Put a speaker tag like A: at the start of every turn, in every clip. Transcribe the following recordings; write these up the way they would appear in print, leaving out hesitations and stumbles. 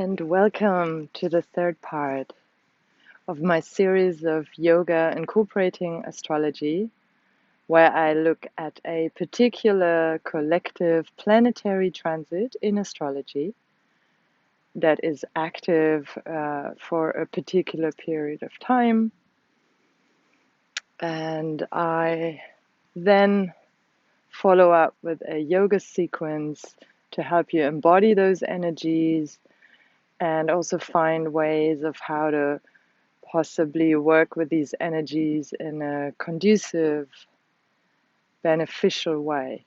A: And welcome to the third part of my series of yoga incorporating astrology, where I look at a particular collective planetary transit in astrology that is active for a particular period of time. And I then follow up with a yoga sequence to help you embody those energies and also find ways of how to possibly work with these energies in a conducive, beneficial way.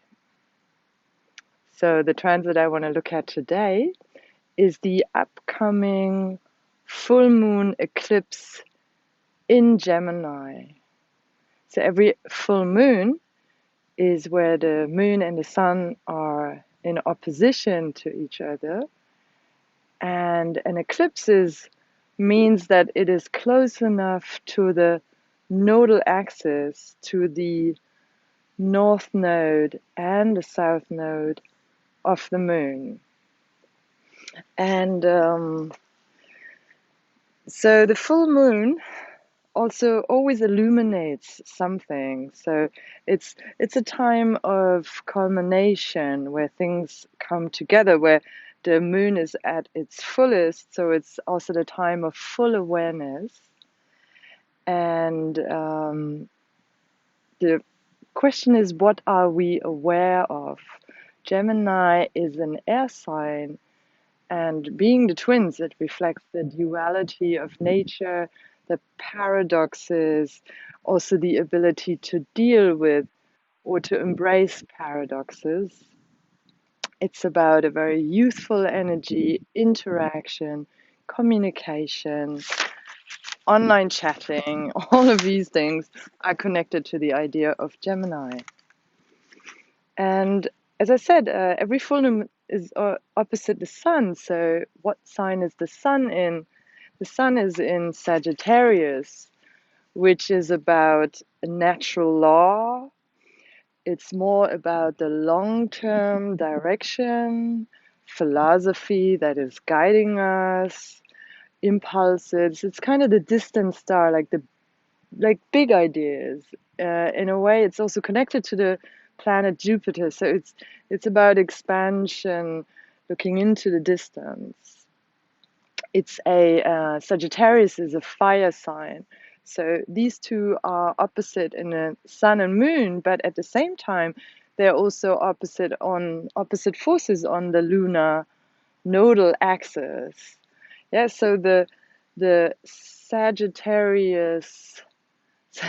A: So the transit I want to look at today is the upcoming full moon eclipse in Gemini. So every full moon is where the moon and the sun are in opposition to each other. And an eclipse means that it is close enough to the nodal axis, to the north node and the south node of the moon. And so the full moon also always illuminates something. So it's a time of culmination where things come together, where the moon is at its fullest. So it's also the time of full awareness. And the question is, what are we aware of? Gemini is an air sign, and being the twins, it reflects the duality of nature, the paradoxes, also the ability to deal with or to embrace paradoxes. It's about a very youthful energy, interaction, communication, online chatting. All of these things are connected to the idea of Gemini. And as I said, every full moon is opposite the sun. So what sign is the sun in? The sun is in Sagittarius, which is about natural law. It's more about the long-term direction, philosophy that is guiding us, impulses. It's kind of the distant star, like big ideas. In a way, it's also connected to the planet Jupiter. So it's about expansion, looking into the distance. It's a Sagittarius is a fire sign. So these two are opposite in the sun and moon, but at the same time, they're also opposite forces on the lunar nodal axis. Yeah, so the Sagittarius,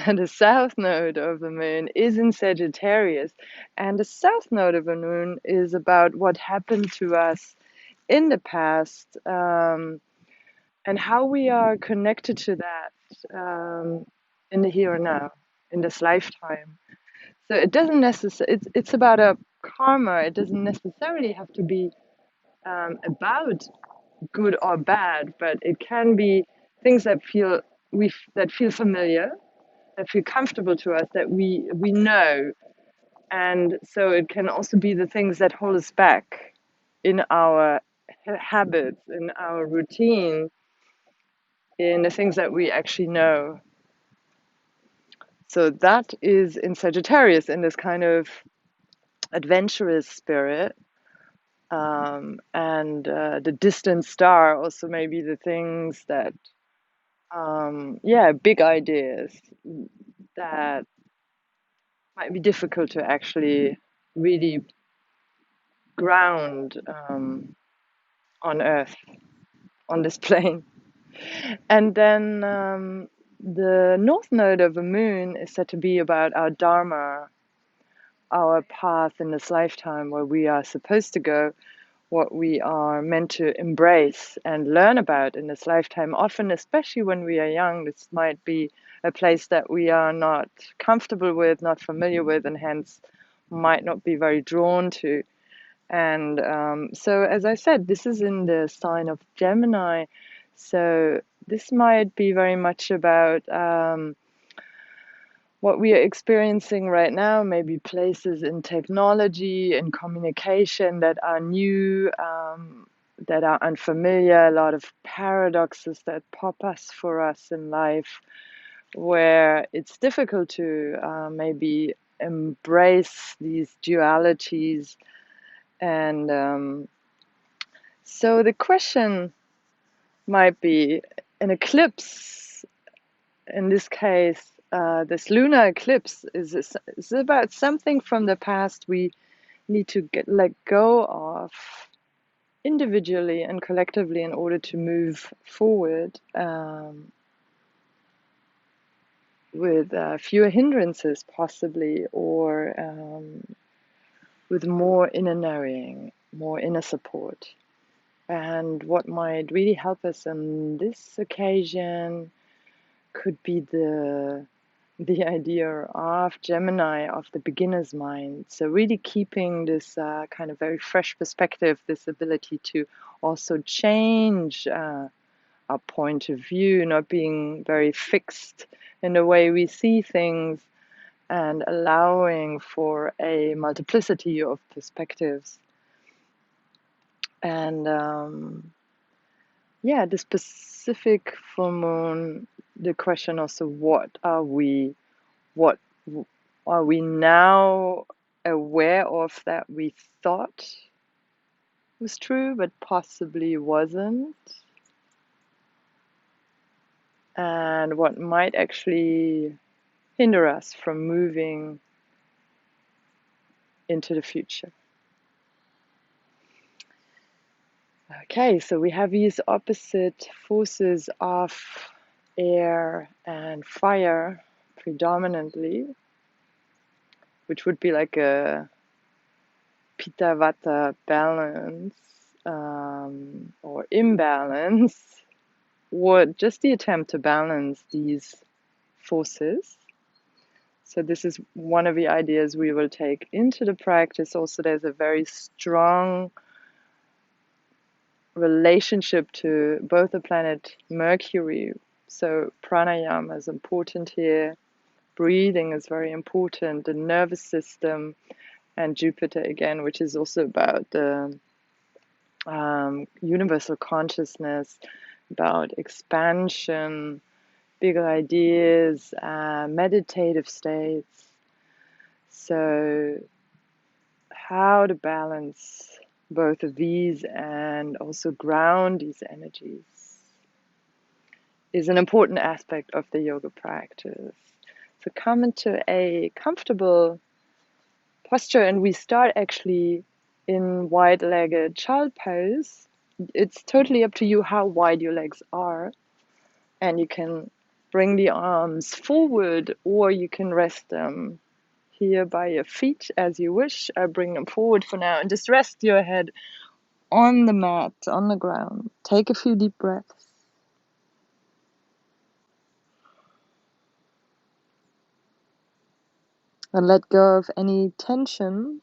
A: the south node of the moon is in Sagittarius, and the south node of the moon is about what happened to us in the past, and how we are connected to that in the here and now, in this lifetime. So it doesn't necessarily, it's about a karma. It doesn't necessarily have to be about good or bad, but it can be things that that feel familiar, that feel comfortable to us, that we know. And so it can also be the things that hold us back in our habits, in our routine, in the things that we actually know. So that is in Sagittarius, in this kind of adventurous spirit. And the distant star also maybe the things that, big ideas that might be difficult to actually really ground on Earth, on this plane. And then the north node of the moon is said to be about our Dharma, our path in this lifetime, where we are supposed to go, what we are meant to embrace and learn about in this lifetime. Often, especially when we are young, this might be a place that we are not comfortable with, not familiar with, and hence might not be very drawn to. And so, as I said, this is in the sign of Gemini. So this might be very much about what we are experiencing right now, maybe places in technology and communication that are new, that are unfamiliar, a lot of paradoxes that pop us for us in life, where it's difficult to maybe embrace these dualities. And so the question might be an eclipse, in this case, this lunar eclipse is about something from the past we need to let go of individually and collectively in order to move forward with fewer hindrances, possibly, or with more inner knowing, more inner support. And what might really help us on this occasion could be the idea of Gemini, of the beginner's mind. So really keeping this kind of very fresh perspective, this ability to also change our point of view, not being very fixed in the way we see things, and allowing for a multiplicity of perspectives. And yeah, the specific full moon, the question also, what are we now aware of that we thought was true but possibly wasn't? And what might actually hinder us from moving into the future? Okay, so we have these opposite forces of air and fire predominantly, which would be like a Pitta Vata balance or imbalance, or just the attempt to balance these forces. So this is one of the ideas we will take into the practice. Also, there's a very strong relationship to both the planet Mercury. So pranayama is important here. Breathing is very important. The nervous system, and Jupiter again, which is also about the universal consciousness, about expansion, bigger ideas, meditative states. So how to balance both of these and also ground these energies is an important aspect of the yoga practice. So come into a comfortable posture, and we start actually in wide-legged child pose. It's totally up to you how wide your legs are, and you can bring the arms forward or you can rest them here by your feet as you wish. I bring them forward for now, and just rest your head on the mat, on the ground. Take a few deep breaths. And let go of any tension.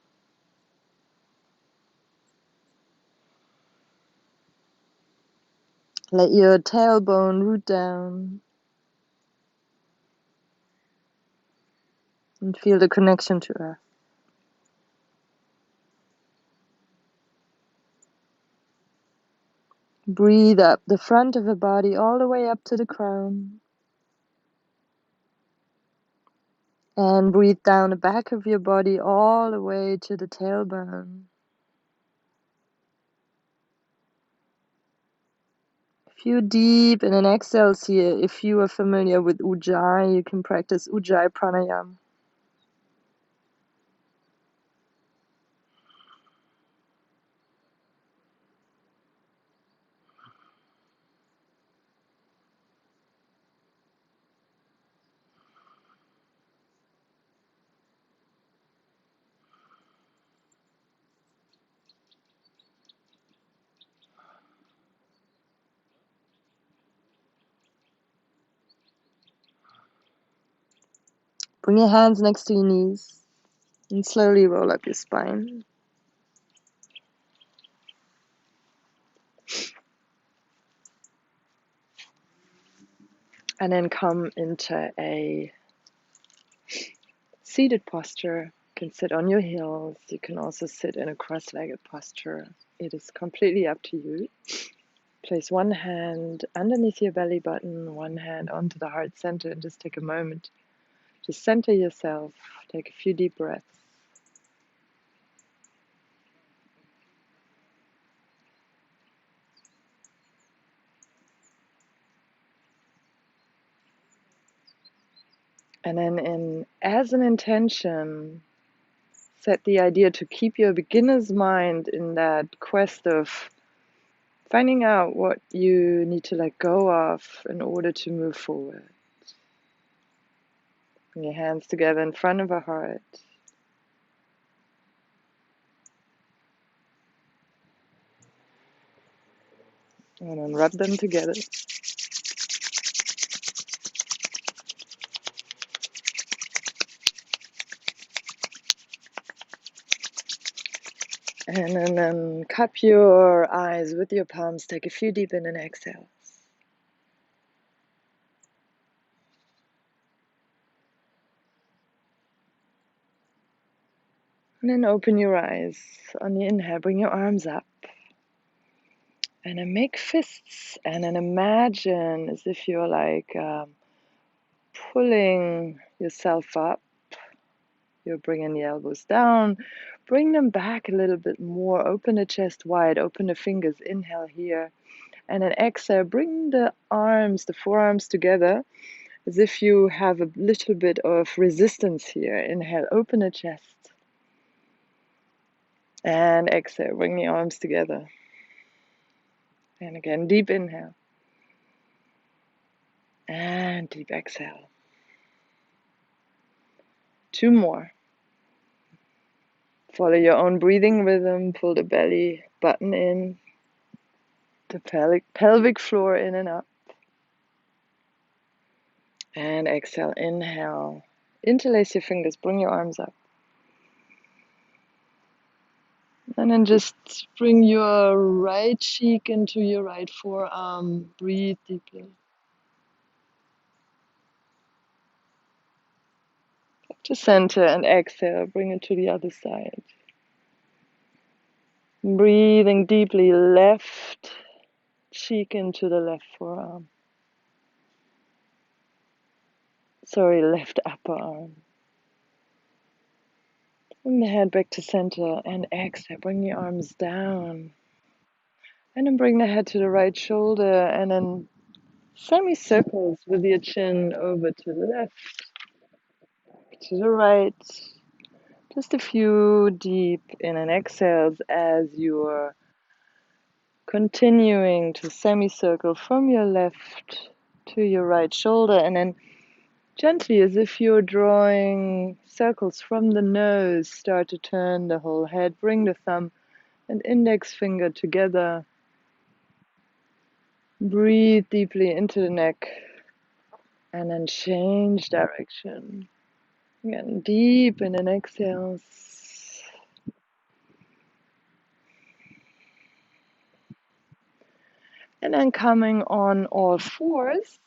A: Let your tailbone root down. And feel the connection to earth. Breathe up the front of the body all the way up to the crown. And breathe down the back of your body all the way to the tailbone. A few deep and an exhales here. If you are familiar with Ujjayi, you can practice Ujjayi pranayama. Bring your hands next to your knees and slowly roll up your spine. And then come into a seated posture. You can sit on your heels. You can also sit in a cross-legged posture. it is completely up to you. Place one hand underneath your belly button, one hand onto the heart center, and just take a moment to center yourself. Take a few deep breaths. And then as an intention, set the idea to keep your beginner's mind in that quest of finding out what you need to let go of in order to move forward. Bring your hands together in front of a heart. And then rub them together. And then cup your eyes with your palms. Take a few deep in and exhale. And then open your eyes. On the inhale, bring your arms up. And then make fists. And then imagine as if you're like pulling yourself up. You're bringing the elbows down. Bring them back a little bit more. Open the chest wide. Open the fingers. Inhale here. And then exhale. Bring the arms, the forearms together as if you have a little bit of resistance here. Inhale. Open the chest. And exhale, bring the arms together. And again, deep inhale. And deep exhale. 2 more. Follow your own breathing rhythm. Pull the belly button in. The pelvic floor in and up. And exhale, inhale. Interlace your fingers, bring your arms up. And then just bring your right cheek into your right forearm. Breathe deeply. Back to center and exhale. Bring it to the other side. Breathing deeply, left cheek into the left forearm. Sorry, left upper arm. Bring the head back to center and exhale. Bring your arms down. And then bring the head to the right shoulder and then semicircles with your chin over to the left, to the right. Just a few deep in and exhales as you're continuing to semicircle from your left to your right shoulder, and then gently, as if you're drawing circles from the nose, start to turn the whole head. Bring the thumb and index finger together. Breathe deeply into the neck and then change direction. Again, deep in and exhales. And then coming on all fours.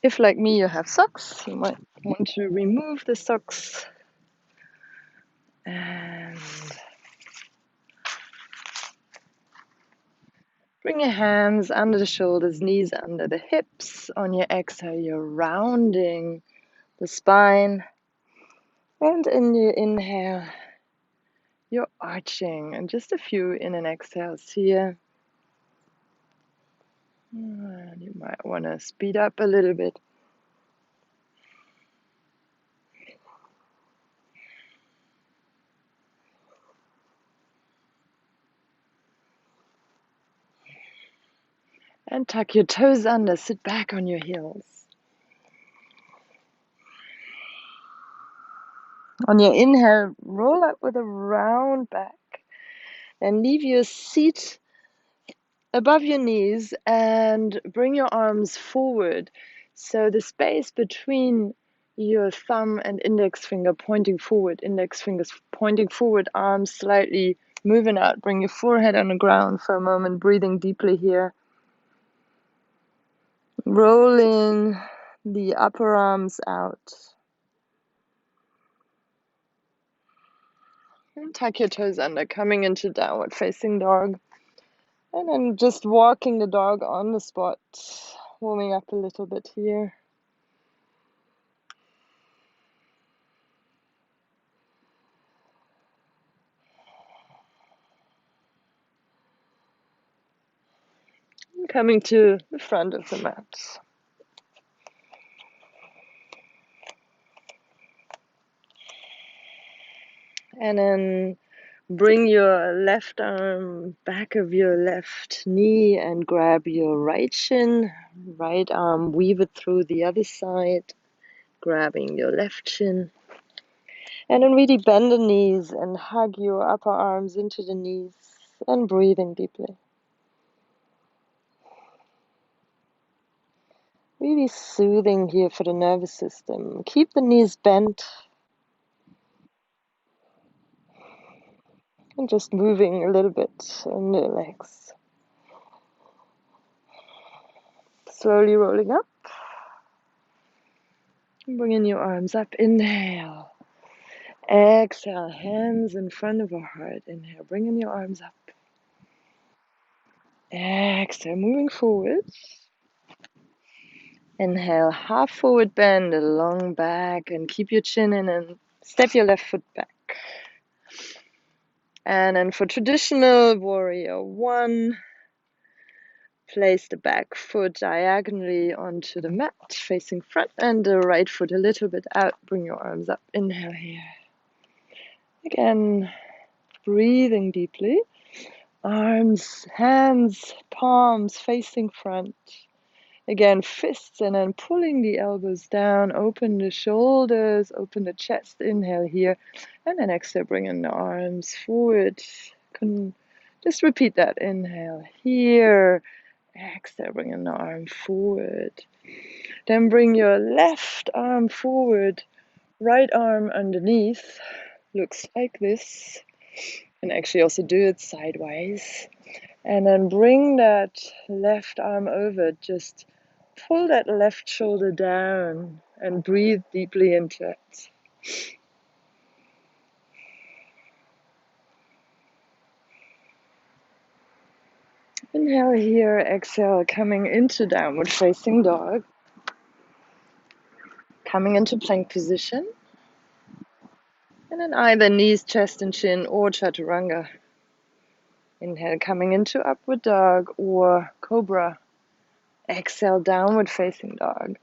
A: If, like me, you have socks, you might want to remove the socks. And bring your hands under the shoulders, knees under the hips. On your exhale, you're rounding the spine. And in your inhale, you're arching. And just a few in and exhales here. And you might want to speed up a little bit. And tuck your toes under, sit back on your heels. On your inhale, roll up with a round back and leave your seat above your knees and bring your arms forward. So the space between your thumb and index finger pointing forward, index fingers pointing forward, arms slightly moving out. Bring your forehead on the ground for a moment, breathing deeply here. Rolling the upper arms out. And tuck your toes under, coming into downward facing dog. And then just walking the dog on the spot, warming up a little bit here. And coming to the front of the mat. And then bring your left arm back of your left knee and grab your right shin. Right arm, weave it through the other side, grabbing your left shin. And then really bend the knees and hug your upper arms into the knees and breathing deeply. Really soothing here for the nervous system. Keep the knees bent and just moving a little bit in the legs. Slowly rolling up. Bringing your arms up. Inhale. Exhale. Hands in front of our heart. Inhale. Bringing your arms up. Exhale. Moving forward. Inhale. Half forward bend. A long back. And keep your chin in and step your left foot back. And then for traditional warrior one, place the back foot diagonally onto the mat, facing front, and the right foot a little bit out. Bring your arms up. Inhale here. Again, breathing deeply. Arms, hands, palms facing front. Again, fists, and then pulling the elbows down. Open the shoulders, open the chest. Inhale here. And then exhale, bringing the arms forward. Just repeat that. Inhale here. Exhale, bringing the arm forward. Then bring your left arm forward, right arm underneath. Looks like this. And actually also do it sideways. And then bring that left arm over. Just pull that left shoulder down and breathe deeply into it. Inhale here, exhale, coming into downward facing dog. Coming into plank position. And then either knees, chest and chin or chaturanga. Inhale, coming into upward dog or cobra. Exhale, downward facing dog.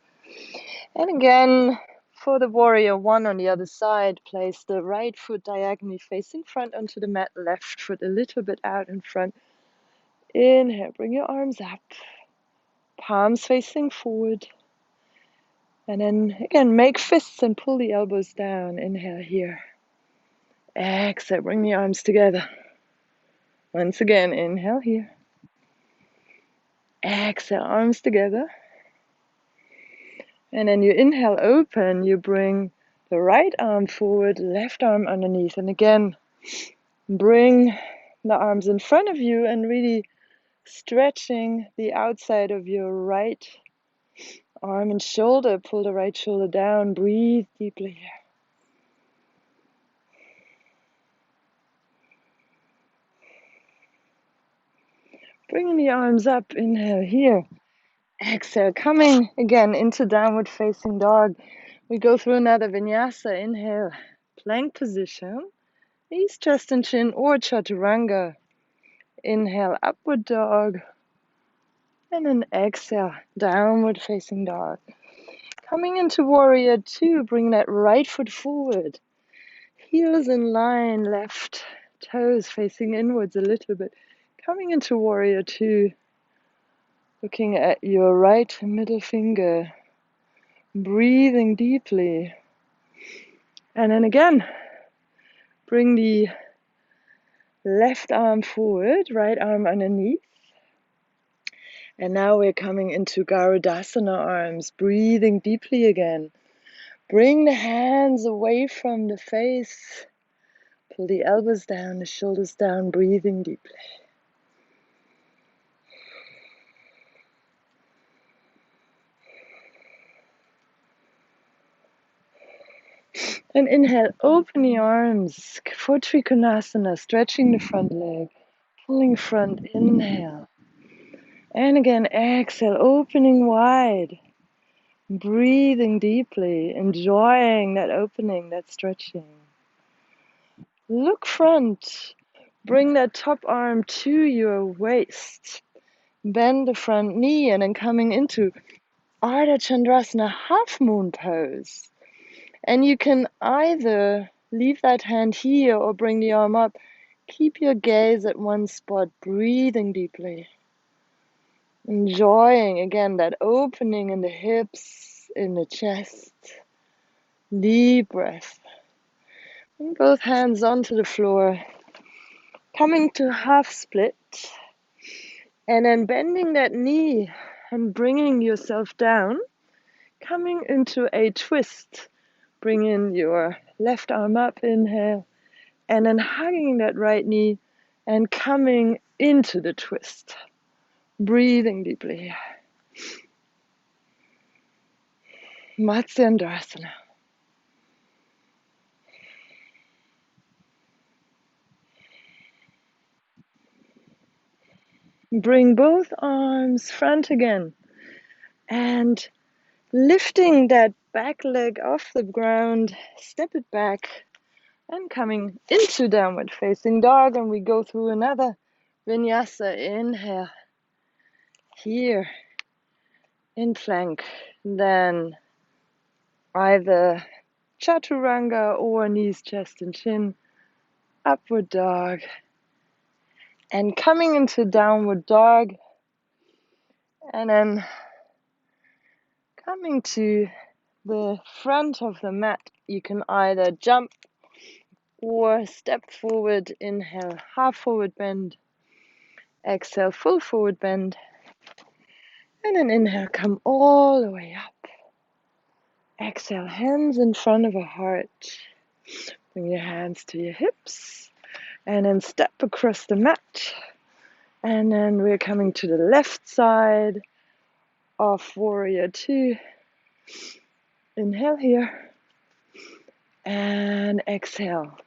A: And again, for the warrior one on the other side, place the right foot diagonally facing front onto the mat, left foot a little bit out in front. Inhale, bring your arms up, palms facing forward. And then again, make fists and pull the elbows down. Inhale here. Exhale, bring the arms together. Once again, inhale here. Exhale, arms together. And then you inhale open, you bring the right arm forward, left arm underneath. And again, bring the arms in front of you and really stretching the outside of your right arm and shoulder. Pull the right shoulder down. Breathe deeply here. Bringing the arms up. Inhale here. Exhale. Coming again into downward facing dog. We go through another vinyasa. Inhale. Plank position. Knees, chest and chin or chaturanga. Inhale, upward dog. And then exhale, downward facing dog. Coming into warrior two, bring that right foot forward. Heels in line, left toes facing inwards a little bit. Coming into warrior two, looking at your right middle finger. Breathing deeply. And then again, bring the left arm forward, right arm underneath. And now we're coming into Garudasana arms, breathing deeply again. Bring the hands away from the face. Pull the elbows down, the shoulders down, breathing deeply. And inhale, open the arms for Trikonasana, stretching the front leg, pulling front, inhale. And again, exhale, opening wide, breathing deeply, enjoying that opening, that stretching. Look front, bring that top arm to your waist, bend the front knee, and then coming into Ardha Chandrasana half moon pose. And you can either leave that hand here or bring the arm up. Keep your gaze at one spot, breathing deeply. Enjoying, again, that opening in the hips, in the chest. Deep breath. Bring both hands onto the floor. Coming to half split. And then bending that knee and bringing yourself down. Coming into a twist. Bring in your left arm up, inhale. And then hugging that right knee and coming into the twist. Breathing deeply. Matsyendrasana. Bring both arms front again. And lifting that back leg off the ground, step it back. And coming into downward facing dog. And we go through another vinyasa. Inhale. Here. In plank. Then either chaturanga or knees, chest, and chin. Upward dog. And coming into downward dog. And then coming to the front of the mat. You can either jump or step forward. Inhale, half forward bend. Exhale, full forward bend. And then inhale, come all the way up. Exhale, hands in front of a heart. Bring your hands to your hips. And then step across the mat. And then we're coming to the left side of warrior two. Inhale here. And exhale.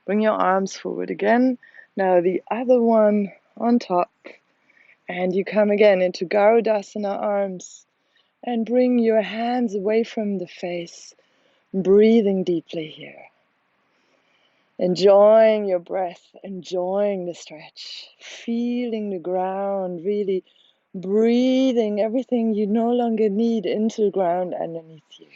A: Bring your arms forward again. Now the other one on top. And you come again into Garudasana arms. And bring your hands away from the face. Breathing deeply here. Enjoying your breath. Enjoying the stretch. Feeling the ground. Really breathing everything you no longer need into the ground underneath you.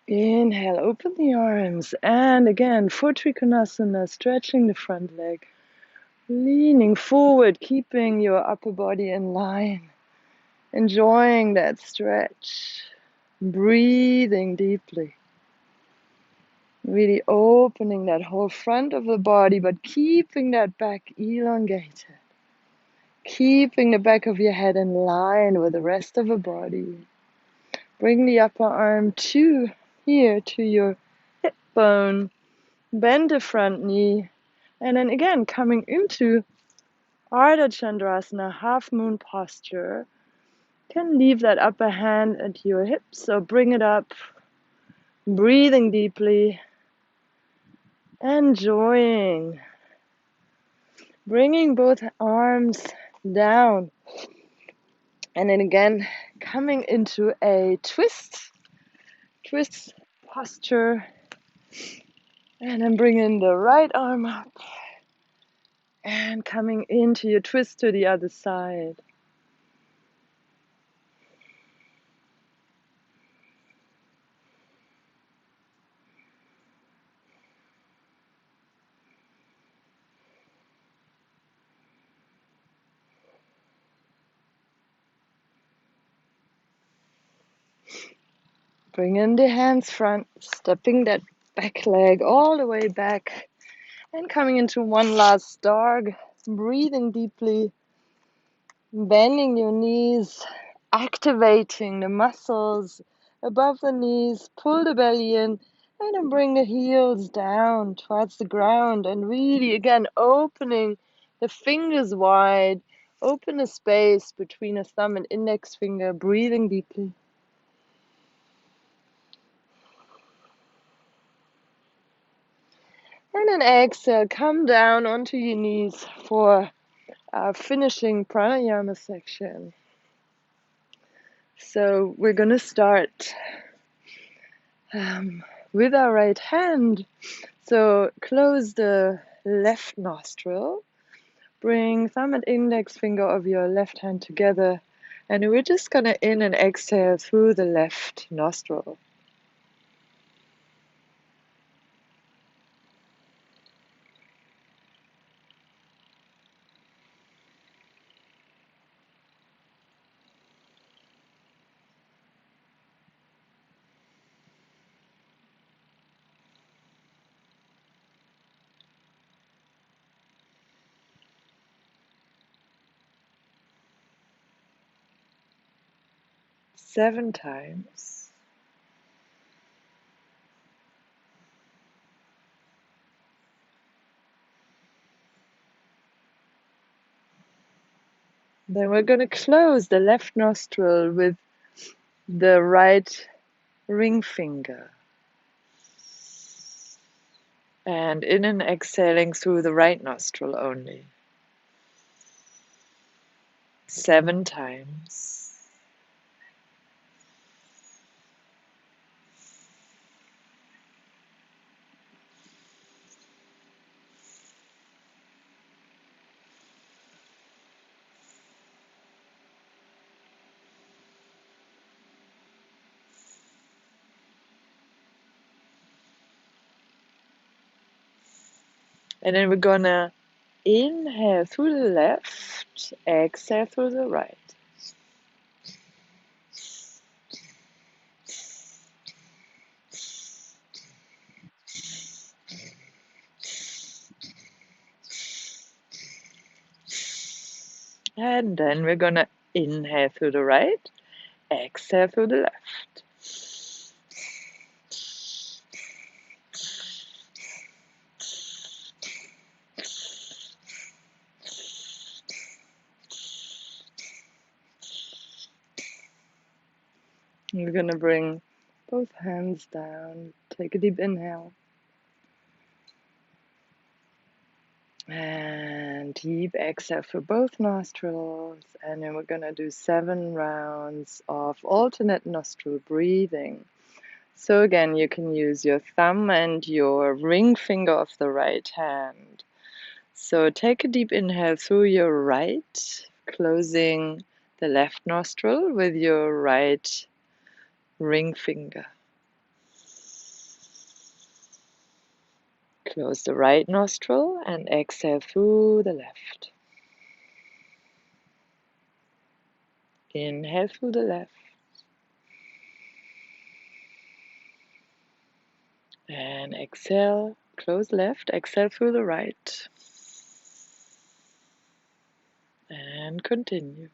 A: Inhale, open the arms, and again, for Trikonasana, stretching the front leg, leaning forward, keeping your upper body in line, enjoying that stretch, breathing deeply, really opening that whole front of the body, but keeping that back elongated, keeping the back of your head in line with the rest of the body. Bring the upper arm to here, to your hip bone. Bend the front knee, and then again coming into Ardha Chandrasana, half moon posture. Can leave that upper hand at your hips or bring it up, breathing deeply, enjoying, bringing both arms down, and then again coming into a twist posture. And then bringing the right arm up and coming into your twist to the other side. Bring in the hands front, stepping that back leg all the way back and coming into one last dog, breathing deeply, bending your knees, activating the muscles above the knees, pull the belly in And then bring the heels down towards the ground and really again opening the fingers wide. Open a space between a thumb and index finger, breathing deeply. And then exhale, come down onto your knees for our finishing pranayama section. So we're going to start with our right hand. So close the left nostril. Bring thumb and index finger of your left hand together. And we're just going to in and exhale through the left nostril. Seven times. Then we're going to close the left nostril with the right ring finger. And in and exhaling through the right nostril only. 7 times. And then we're gonna inhale through the left, exhale through the right. And then we're gonna inhale through the right, exhale through the left. We're gonna bring both hands down, take a deep inhale. And deep exhale for both nostrils. And then we're gonna do 7 rounds of alternate nostril breathing. So again, you can use your thumb and your ring finger of the right hand. So take a deep inhale through your right, closing the left nostril with your right ring finger. Close the right nostril and exhale through the left. Inhale through the left. And exhale, close left, exhale through the right. And continue.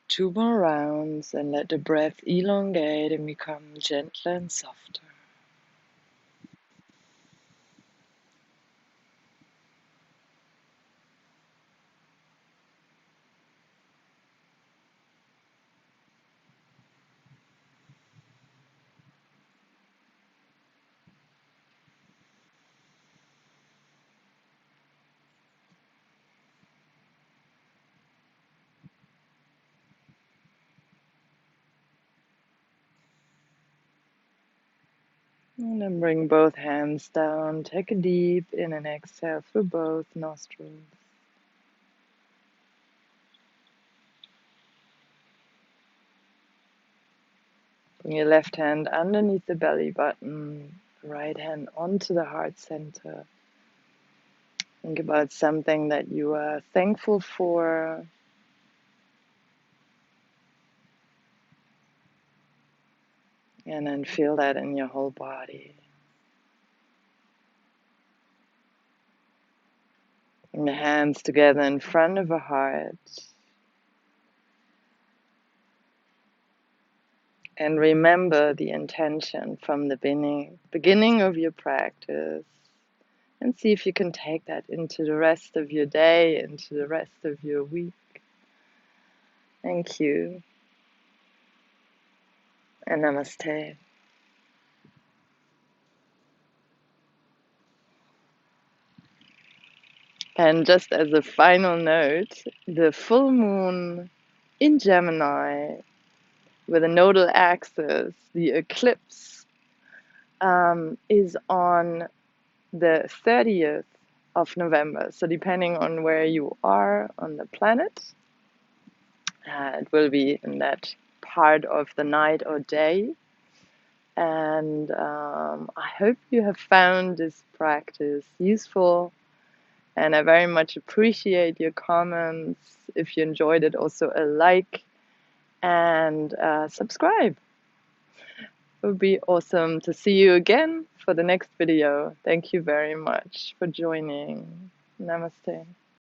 A: Two more rounds and let the breath elongate and become gentler and softer. And then bring both hands down. Take a deep in and exhale through both nostrils. Bring your left hand underneath the belly button, right hand onto the heart center. Think about something that you are thankful for. And then feel that in your whole body. Bring the hands together in front of the heart. And remember the intention from the beginning of your practice. And see if you can take that into the rest of your day, into the rest of your week. Thank you. And namaste. And just as a final note, the full moon in Gemini with a nodal axis, the eclipse, is on the 30th of November. So depending on where you are on the planet, it will be in that part of the night or day. And I hope you have found this practice useful. And I very much appreciate your comments. If you enjoyed it, also a like and subscribe. It would be awesome to see you again for the next video. Thank you very much for joining. Namaste.